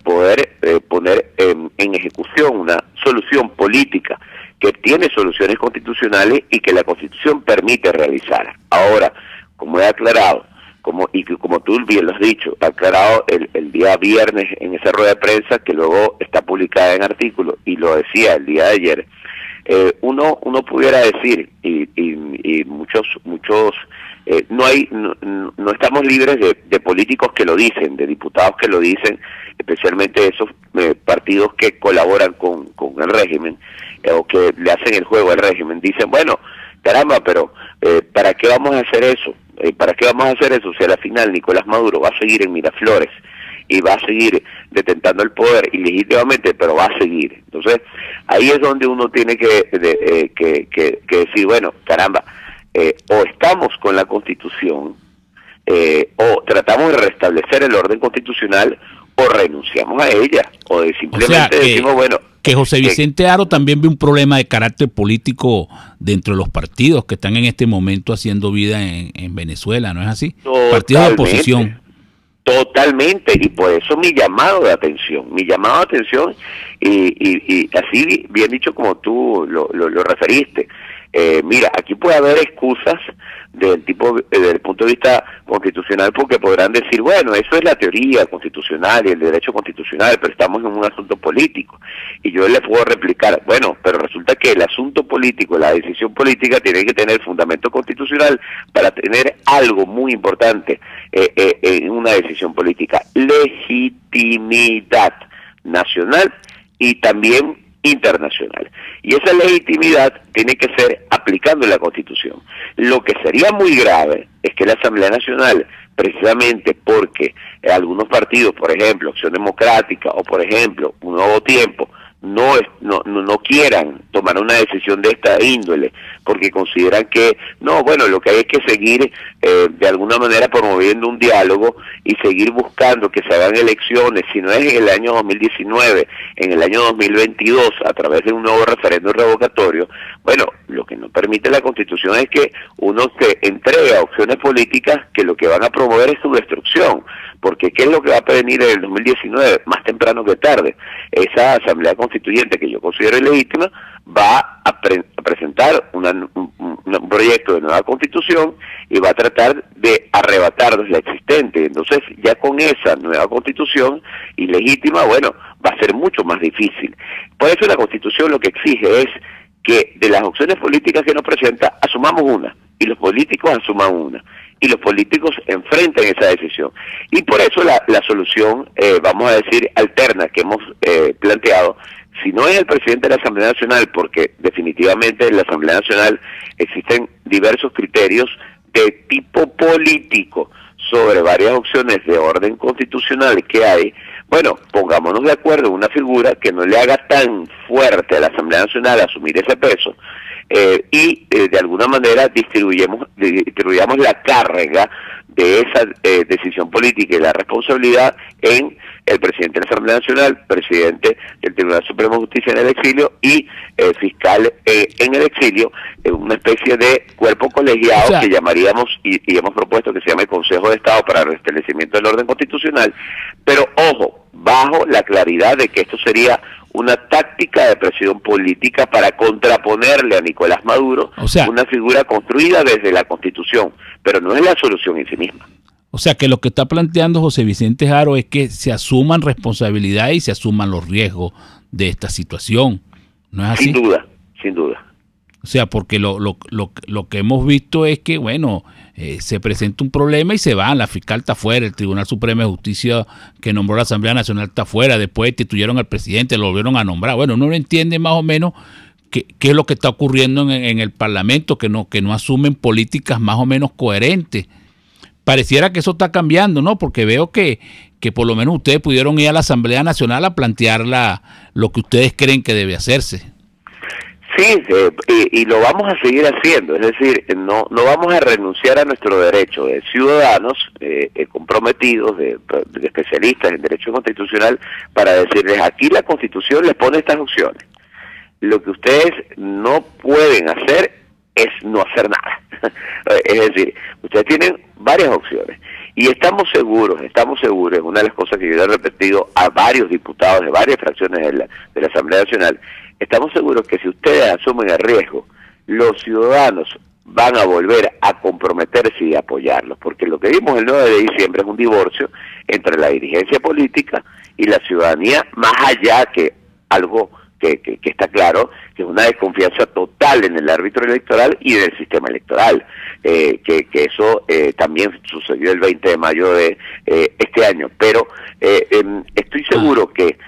poder poner en ejecución una solución política que tiene soluciones constitucionales y que la Constitución permite realizar. Ahora, como he aclarado, como tú bien lo has dicho, aclarado el día viernes en esa rueda de prensa que luego está publicada en artículos, y lo decía el día de ayer, uno pudiera decir, y muchos no estamos libres de políticos que lo dicen, de diputados que lo dicen, especialmente esos partidos que colaboran con el régimen o que le hacen el juego al régimen. Dicen, bueno, caramba, pero ¿para qué vamos a hacer eso? ¿Para qué vamos a hacer eso si a la final Nicolás Maduro va a seguir en Miraflores y va a seguir detentando el poder ilegítimamente, pero va a seguir? Entonces, ahí es donde uno tiene que decir, bueno, caramba, o estamos con la Constitución, o tratamos de restablecer el orden constitucional, o renunciamos a ella, o simplemente decimos, bueno... Que José Vicente Haro también ve un problema de carácter político dentro de los partidos que están en este momento haciendo vida en Venezuela, ¿no es así? Totalmente, partidos de oposición. Totalmente, y por eso mi llamado de atención, y así bien dicho como tú lo referiste. Mira, aquí puede haber excusas desde el punto de vista constitucional, porque podrán decir, bueno, eso es la teoría constitucional y el derecho constitucional, pero estamos en un asunto político. Y yo les puedo replicar, bueno, pero resulta que el asunto político, la decisión política tiene que tener fundamento constitucional para tener algo muy importante en una decisión política: legitimidad nacional y también internacional. Y esa legitimidad tiene que ser aplicando la Constitución. Lo que sería muy grave es que la Asamblea Nacional, precisamente porque algunos partidos, por ejemplo, Acción Democrática o por ejemplo Un Nuevo Tiempo, no quieran tomar una decisión de esta índole, porque consideran que no, bueno, lo que hay es que seguir de alguna manera promoviendo un diálogo y seguir buscando que se hagan elecciones, si no es en el año 2019, en el año 2022, a través de un nuevo referéndum revocatorio. Bueno, lo que no permite la Constitución es que uno se entregue a opciones políticas que lo que van a promover es su destrucción, porque ¿qué es lo que va a prevenir en el 2019? Más temprano que tarde. Esa Asamblea Constituyente, que yo considero ilegítima, va a presentar un proyecto de nueva Constitución y va a tratar de arrebatarnos la existente. Entonces, ya con esa nueva Constitución ilegítima, bueno, va a ser mucho más difícil. Por eso la Constitución lo que exige es que de las opciones políticas que nos presenta, asumamos una, y los políticos asuman una, y los políticos enfrenten esa decisión. Y por eso la solución, vamos a decir, alterna que hemos planteado, si no es el presidente de la Asamblea Nacional, porque definitivamente en la Asamblea Nacional existen diversos criterios de tipo político sobre varias opciones de orden constitucional que hay, bueno, pongámonos de acuerdo en una figura que no le haga tan fuerte a la Asamblea Nacional asumir ese peso, y de alguna manera distribuyamos la carga de esa decisión política y la responsabilidad en el presidente de la Asamblea Nacional, presidente del Tribunal Supremo de Justicia en el exilio y fiscal en el exilio, una especie de cuerpo colegiado, o sea, que llamaríamos, y hemos propuesto que se llame Consejo de Estado para el restablecimiento del orden constitucional, pero ojo, bajo la claridad de que esto sería una táctica de presión política para contraponerle a Nicolás Maduro, o sea, una figura construida desde la Constitución, pero no es la solución en sí misma. O sea que lo que está planteando José Vicente Haro es que se asuman responsabilidades y se asuman los riesgos de esta situación, ¿no es así? Sin duda, sin duda. O sea, porque lo que hemos visto es que, bueno, se presenta un problema y se van, la fiscal está fuera, el Tribunal Supremo de Justicia que nombró la Asamblea Nacional está fuera, después destituyeron al presidente, lo volvieron a nombrar. Bueno, uno no entiende más o menos qué es lo que está ocurriendo en el Parlamento, que no asumen políticas más o menos coherentes. pareciera que eso está cambiando, ¿no? Porque veo que por lo menos ustedes pudieron ir a la Asamblea Nacional a plantear lo que ustedes creen que debe hacerse. Sí, y lo vamos a seguir haciendo, es decir, no vamos a renunciar a nuestro derecho de ciudadanos comprometidos, de especialistas en derecho constitucional, para decirles, aquí la Constitución les pone estas opciones. Lo que ustedes no pueden hacer es no hacer nada. Es decir, ustedes tienen varias opciones. Y estamos seguros, es una de las cosas que yo he repetido a varios diputados de varias fracciones de la Asamblea Nacional, estamos seguros que si ustedes asumen el riesgo, los ciudadanos van a volver a comprometerse y apoyarlos, porque lo que vimos el 9 de diciembre es un divorcio entre la dirigencia política y la ciudadanía, más allá que algo que está claro, que es una desconfianza total en el árbitro electoral y en el sistema electoral, que eso también sucedió el 20 de mayo de este año. Pero estoy seguro que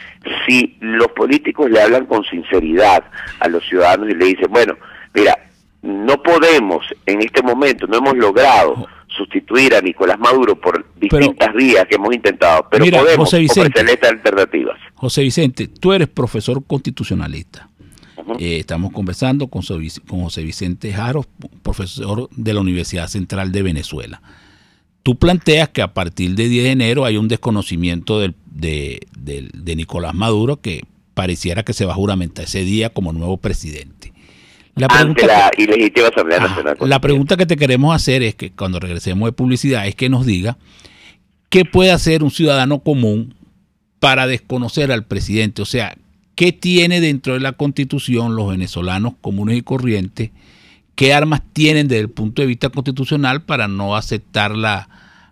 si los políticos le hablan con sinceridad a los ciudadanos y le dicen, bueno, mira, no podemos en este momento, no hemos logrado sustituir a Nicolás Maduro por distintas vías que hemos intentado, pero mira, podemos ofrecerle estas alternativas. José Vicente, tú eres profesor constitucionalista. Estamos conversando con José Vicente Jaro, profesor de la Universidad Central de Venezuela. Tú planteas que a partir del 10 de enero hay un desconocimiento de Nicolás Maduro, que pareciera que se va a juramentar ese día como nuevo presidente. Ante la ilegítima Asamblea Nacional. La pregunta que te queremos hacer es que cuando regresemos de publicidad es que nos diga qué puede hacer un ciudadano común para desconocer al presidente. O sea, ¿qué tiene dentro de la Constitución los venezolanos comunes y corrientes? ¿Qué armas tienen desde el punto de vista constitucional para no aceptar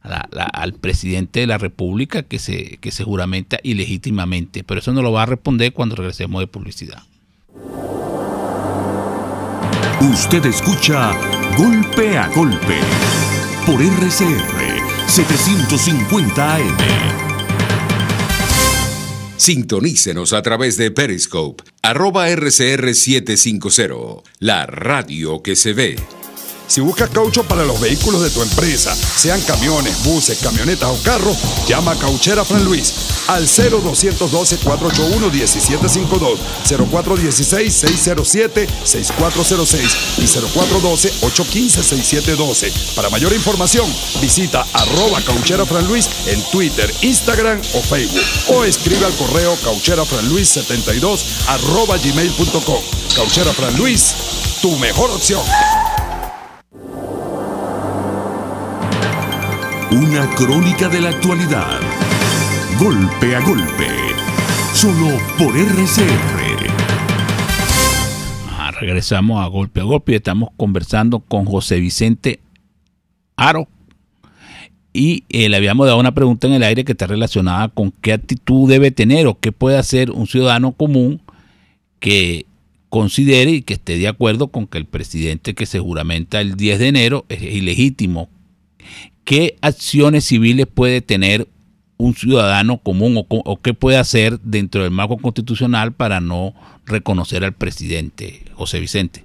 al presidente de la República que se juramenta ilegítimamente? Pero eso nos lo va a responder cuando regresemos de publicidad. Usted escucha Golpe a Golpe por RCR 750 AM. Sintonícenos a través de Periscope, @RCR750, la radio que se ve. Si buscas caucho para los vehículos de tu empresa, sean camiones, buses, camionetas o carros, llama a Cauchera Fran Luis al 0212-481-1752, 0416-607-6406 y 0412-815-6712. Para mayor información, visita @Cauchera Fran Luis en Twitter, Instagram o Facebook, o escribe al correo caucherafranluis72@gmail.com. Cauchera Fran Luis, tu mejor opción. Una crónica de la actualidad. Golpe a golpe. Solo por RCR. Regresamos a Golpe y estamos conversando con José Vicente Jaro. Y le habíamos dado una pregunta en el aire que está relacionada con qué actitud debe tener o qué puede hacer un ciudadano común que considere y que esté de acuerdo con que el presidente que se juramenta el 10 de enero es ilegítimo. ¿Qué acciones civiles puede tener un ciudadano común o qué puede hacer dentro del marco constitucional para no reconocer al presidente, José Vicente?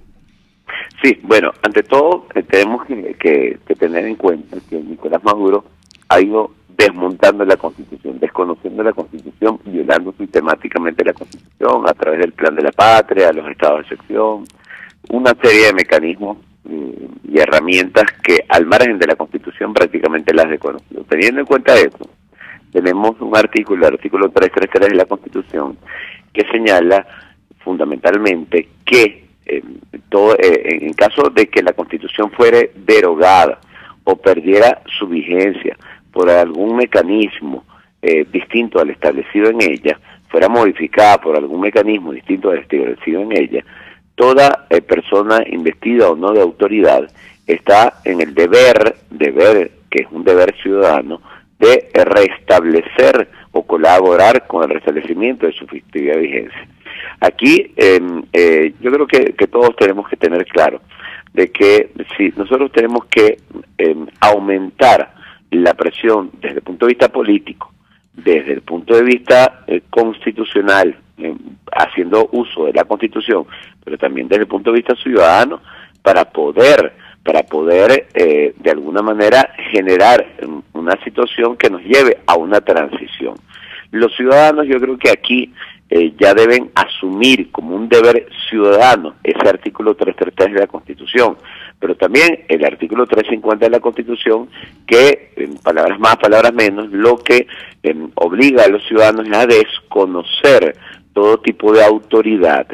Sí, bueno, ante todo tenemos que tener en cuenta que Nicolás Maduro ha ido desmontando la Constitución, desconociendo la Constitución, violando sistemáticamente la Constitución a través del Plan de la Patria, los estados de excepción, una serie de mecanismos y herramientas que al margen de la Constitución prácticamente las desconocido. Teniendo en cuenta eso, tenemos un artículo, el artículo 333 de la Constitución, que señala fundamentalmente que en caso de que la Constitución fuere derogada o perdiera su vigencia por algún mecanismo distinto al establecido en ella, fuera modificada por algún mecanismo distinto al establecido en ella, toda persona investida o no de autoridad está en el deber, que es un deber ciudadano, de restablecer o colaborar con el restablecimiento de su efectiva vigencia. Aquí yo creo que todos tenemos que tener claro de que si nosotros tenemos que aumentar la presión desde el punto de vista político, desde el punto de vista constitucional, haciendo uso de la Constitución, pero también desde el punto de vista ciudadano, para poder para poder de alguna manera generar una situación que nos lleve a una transición. Los ciudadanos, yo creo que aquí ya deben asumir como un deber ciudadano ese artículo 333 de la Constitución, pero también el artículo 350 de la Constitución, que en palabras más, palabras menos, lo que obliga a los ciudadanos a desconocer todo tipo de autoridad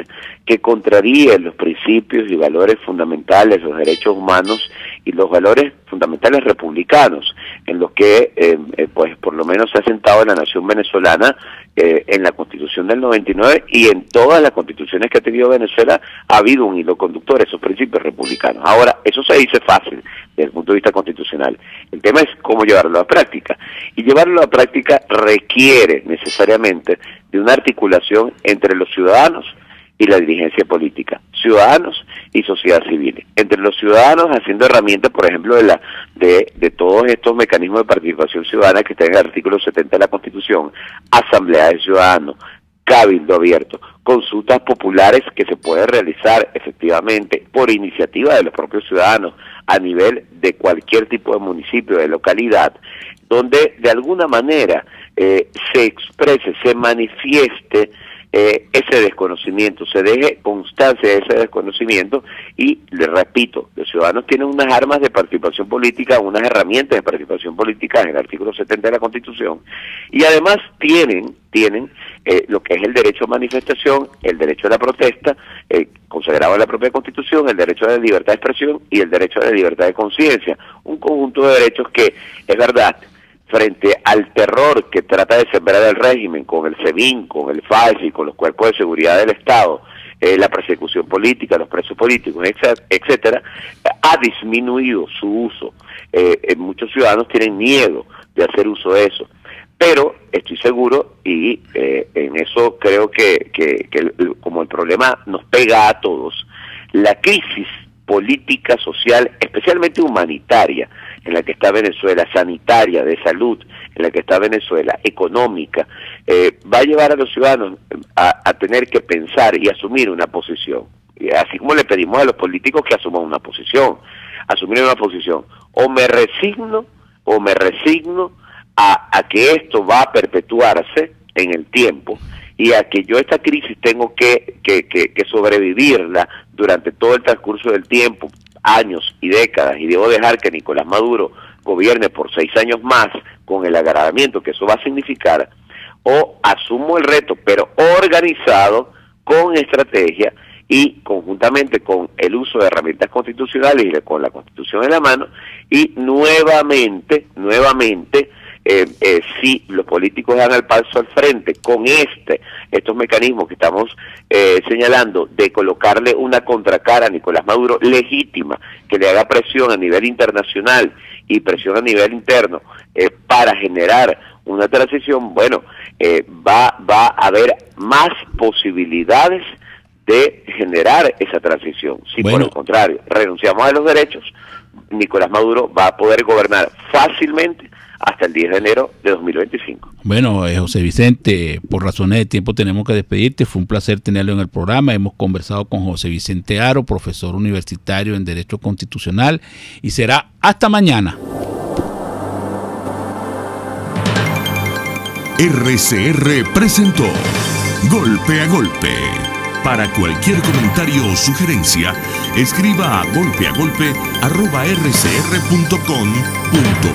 que contraríe los principios y valores fundamentales, los derechos humanos y los valores fundamentales republicanos, en los que pues por lo menos se ha sentado la nación venezolana en la Constitución del 99, y en todas las constituciones que ha tenido Venezuela ha habido un hilo conductor, esos principios republicanos. Ahora, eso se dice fácil desde el punto de vista constitucional. El tema es cómo llevarlo a la práctica, y llevarlo a la práctica requiere necesariamente de una articulación entre los ciudadanos y la dirigencia política, ciudadanos y sociedad civil. Entre los ciudadanos haciendo herramientas, por ejemplo, de todos estos mecanismos de participación ciudadana que están en el artículo 70 de la Constitución, asamblea de ciudadanos, cabildo abierto, consultas populares que se pueden realizar efectivamente por iniciativa de los propios ciudadanos a nivel de cualquier tipo de municipio, de localidad, donde de alguna manera se exprese, se manifieste ese desconocimiento, se deje constancia de ese desconocimiento. Y le repito, los ciudadanos tienen unas armas de participación política, unas herramientas de participación política en el artículo 70 de la Constitución, y además tienen lo que es el derecho a manifestación, el derecho a la protesta, consagrado en la propia Constitución, el derecho a la libertad de expresión y el derecho a la libertad de conciencia, un conjunto de derechos que, es verdad, frente al terror que trata de sembrar el régimen con el SEBIN, con el FAESI, con los cuerpos de seguridad del Estado, la persecución política, los presos políticos, etcétera, ha disminuido su uso. Muchos ciudadanos tienen miedo de hacer uso de eso, pero estoy seguro, y en eso creo que como el problema nos pega a todos, la crisis política, social, especialmente humanitaria, en la que está Venezuela, sanitaria, de salud, en la que está Venezuela, económica, va a llevar a los ciudadanos a tener que pensar y asumir una posición. Y así como le pedimos a los políticos que asuman una posición, asumir una posición. O me resigno a que esto va a perpetuarse en el tiempo, y a que yo esta crisis tengo que sobrevivirla durante todo el transcurso del tiempo, años y décadas, y debo dejar que Nicolás Maduro gobierne por 6 años más, con el agravamiento que eso va a significar, o asumo el reto, pero organizado, con estrategia y conjuntamente con el uso de herramientas constitucionales y con la Constitución en la mano, y nuevamente, si los políticos dan el paso al frente con estos mecanismos que estamos señalando, de colocarle una contracara a Nicolás Maduro legítima, que le haga presión a nivel internacional y presión a nivel interno para generar una transición, bueno, va a haber más posibilidades de generar esa transición. Si por el contrario renunciamos a los derechos, Nicolás Maduro va a poder gobernar fácilmente hasta el 10 de enero de 2025. Bueno, José Vicente, por razones de tiempo tenemos que despedirte. Fue un placer tenerlo en el programa. Hemos conversado con José Vicente Haro, profesor universitario en Derecho Constitucional, y será hasta mañana. RCR presentó Golpe a Golpe. Para cualquier comentario o sugerencia, escriba a golpeagolpe@rcr.com.co.